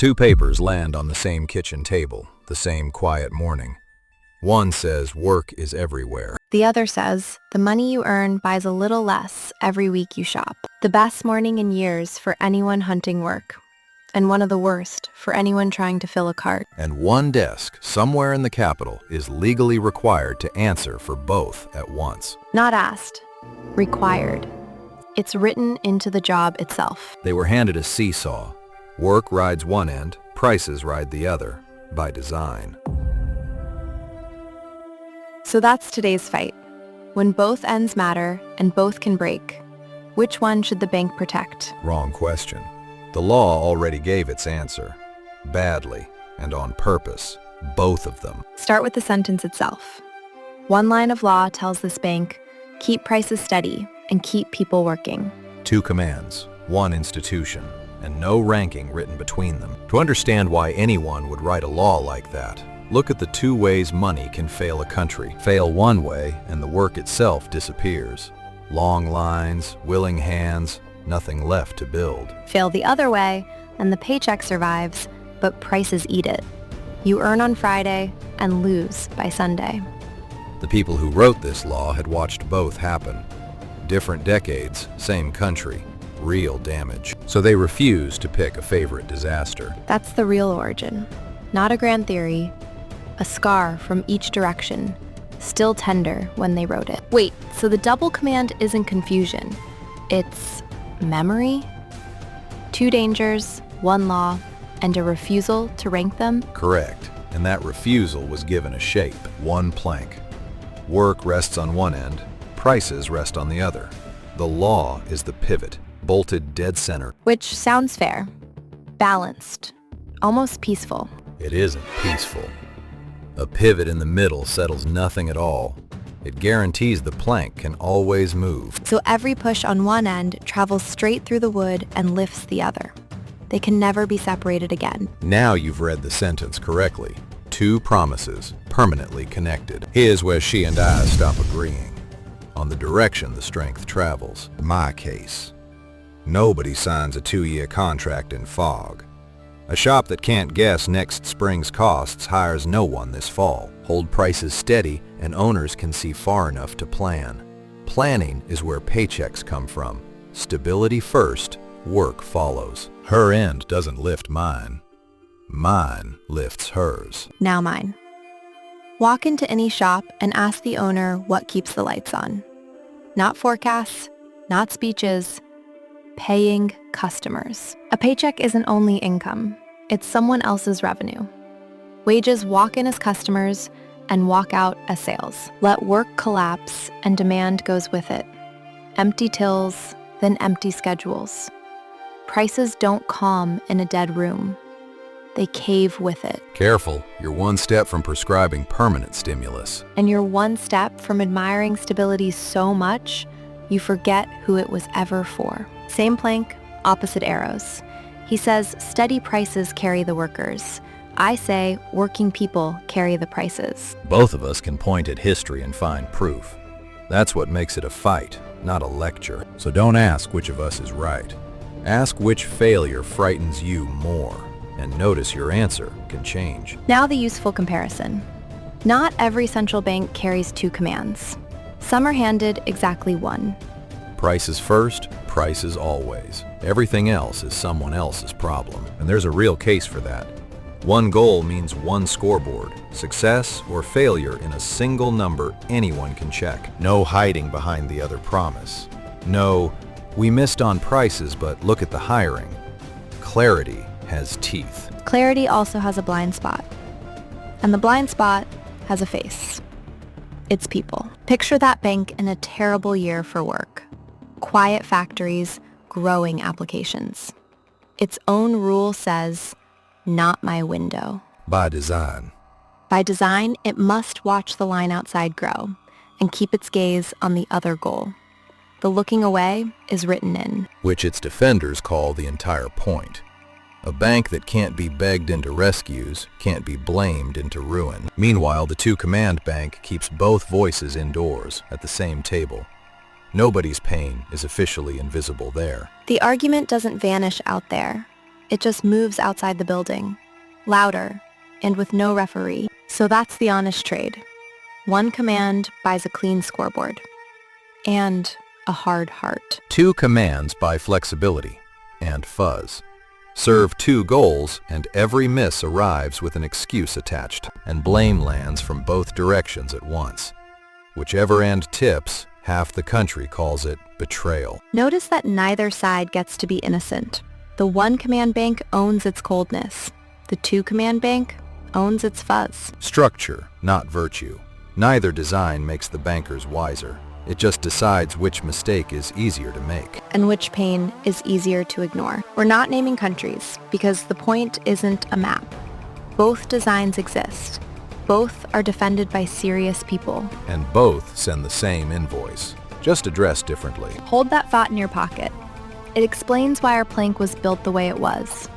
Two papers land on the same kitchen table, the same quiet morning. One says work is everywhere. The other says the money you earn buys a little less every week you shop. The best morning in years for anyone hunting work, and one of the worst for anyone trying to fill a cart. And one desk somewhere in the capital is legally required to answer for both at once. Not asked, required. It's written into the job itself. They were handed a seesaw. Work rides one end, prices ride the other, by design. So that's today's fight. When both ends matter and both can break, which one should the bank protect? Wrong question. The law already gave its answer. Badly, and on purpose, both of them. Start with the sentence itself. One line of law tells this bank, keep prices steady and keep people working. Two commands, one institution, and no ranking written between them. To understand why anyone would write a law like that, look at the two ways money can fail a country. Fail one way, and the work itself disappears. Long lines, willing hands, nothing left to build. Fail the other way, and the paycheck survives, but prices eat it. You earn on Friday and lose by Sunday. The people who wrote this law had watched both happen. Different decades, same country, real damage. So they refused to pick a favorite disaster. That's the real origin. Not a grand theory, a scar from each direction, still tender when they wrote it. Wait, so the double command isn't confusion. It's memory? Two dangers, one law, and a refusal to rank them? Correct. And that refusal was given a shape, one plank. Work rests on one end, prices rest on the other. The law is the pivot, bolted dead center. Which sounds fair, balanced, almost peaceful. It isn't peaceful. A pivot in the middle settles nothing at all. It guarantees the plank can always move. So every push on one end travels straight through the wood and lifts the other. They can never be separated again. Now you've read the sentence correctly. Two promises, permanently connected. Here's where she and I stop agreeing. On the direction the strength travels. My case. Nobody signs a 2-year contract in fog. A shop that can't guess next spring's costs hires no one this fall. Hold prices steady and owners can see far enough to plan. Planning is where paychecks come from. Stability first, work follows. Her end doesn't lift mine. Mine lifts hers. Now mine. Walk into any shop and ask the owner what keeps the lights on. Not forecasts, not speeches, paying customers. A paycheck isn't only income. It's someone else's revenue. Wages walk in as customers and walk out as sales. Let work collapse and demand goes with it. Empty tills, then empty schedules. Prices don't calm in a dead room. They cave with it. Careful, you're one step from prescribing permanent stimulus. And you're one step from admiring stability so much, you forget who it was ever for. Same plank, opposite arrows. He says steady prices carry the workers. I say working people carry the prices. Both of us can point at history and find proof. That's what makes it a fight, not a lecture. So don't ask which of us is right. Ask which failure frightens you more. And notice your answer can change. Now the useful comparison. Not every central bank carries two commands. Some are handed exactly one. Prices first, prices always. Everything else is someone else's problem. And there's a real case for that. One goal means one scoreboard. Success or failure in a single number anyone can check. No hiding behind the other promise. No, we missed on prices, but look at the hiring. Clarity has teeth. Clarity also has a blind spot. And the blind spot has a face. It's people. Picture that bank in a terrible year for work. Quiet factories, growing applications. Its own rule says, not my window. By design. By design, it must watch the line outside grow and keep its gaze on the other goal. The looking away is written in. Which its defenders call the entire point. A bank that can't be begged into rescues can't be blamed into ruin. Meanwhile, the two-command bank keeps both voices indoors at the same table. Nobody's pain is officially invisible there. The argument doesn't vanish out there. It just moves outside the building, louder, and with no referee. So that's the honest trade. One command buys a clean scoreboard. And a hard heart. 2 commands buy flexibility and fuzz. Serve 2 goals and every miss arrives with an excuse attached, and blame lands from both directions at once. Whichever end tips, half the country calls it betrayal. Notice that neither side gets to be innocent. The 1 command bank owns its coldness. The 2 command bank owns its fuzz. Structure, not virtue. Neither design makes the bankers wiser. It just decides which mistake is easier to make. And which pain is easier to ignore. We're not naming countries because the point isn't a map. Both designs exist. Both are defended by serious people. And both send the same invoice, just addressed differently. Hold that thought in your pocket. It explains why our plank was built the way it was.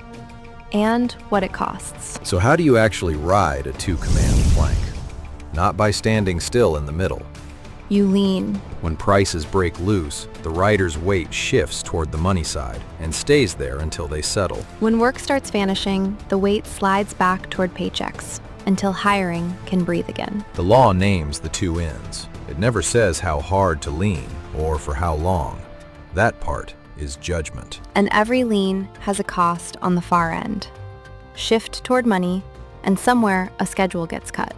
And what it costs. So how do you actually ride a 2-command plank? Not by standing still in the middle. You lean. When prices break loose, the rider's weight shifts toward the money side and stays there until they settle. When work starts vanishing, the weight slides back toward paychecks until hiring can breathe again. The law names the 2 ends. It never says how hard to lean or for how long. That part is judgment. And every lean has a cost on the far end. Shift toward money, and somewhere a schedule gets cut.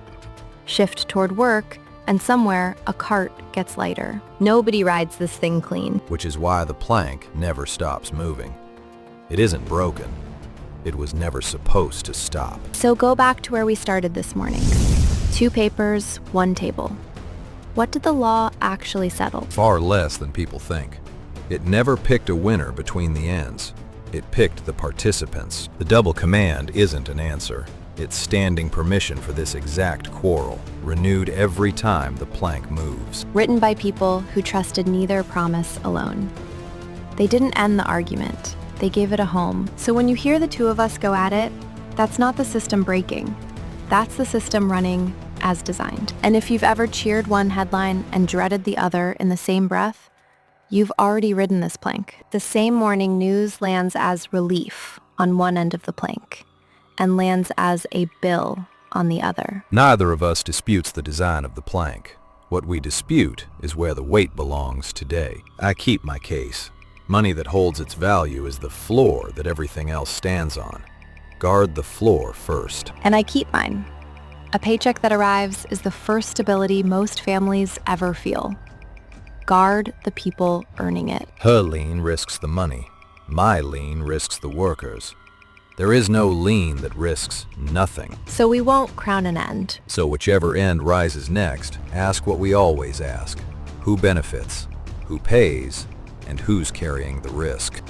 Shift toward work, and somewhere a cart gets lighter. Nobody rides this thing clean. Which is why the plank never stops moving. It isn't broken. It was never supposed to stop. So go back to where we started this morning. 2 papers, 1 table. What did the law actually settle? Far less than people think. It never picked a winner between the ends. It picked the participants. The double command isn't an answer. It's standing permission for this exact quarrel, renewed every time the plank moves. Written by people who trusted neither promise alone. They didn't end the argument. They gave it a home. So when you hear the 2 of us go at it, that's not the system breaking. That's the system running as designed. And if you've ever cheered one headline and dreaded the other in the same breath, you've already ridden this plank. The same morning, news lands as relief on one end of the plank and lands as a bill on the other. Neither of us disputes the design of the plank. What we dispute is where the weight belongs today. I keep my case. Money that holds its value is the floor that everything else stands on. Guard the floor first. And I keep mine. A paycheck that arrives is the first stability most families ever feel. Guard the people earning it. Her lien risks the money. My lien risks the workers. There is no lien that risks nothing. So we won't crown an end. So whichever end rises next, ask what we always ask. Who benefits? Who pays? And who's carrying the risk?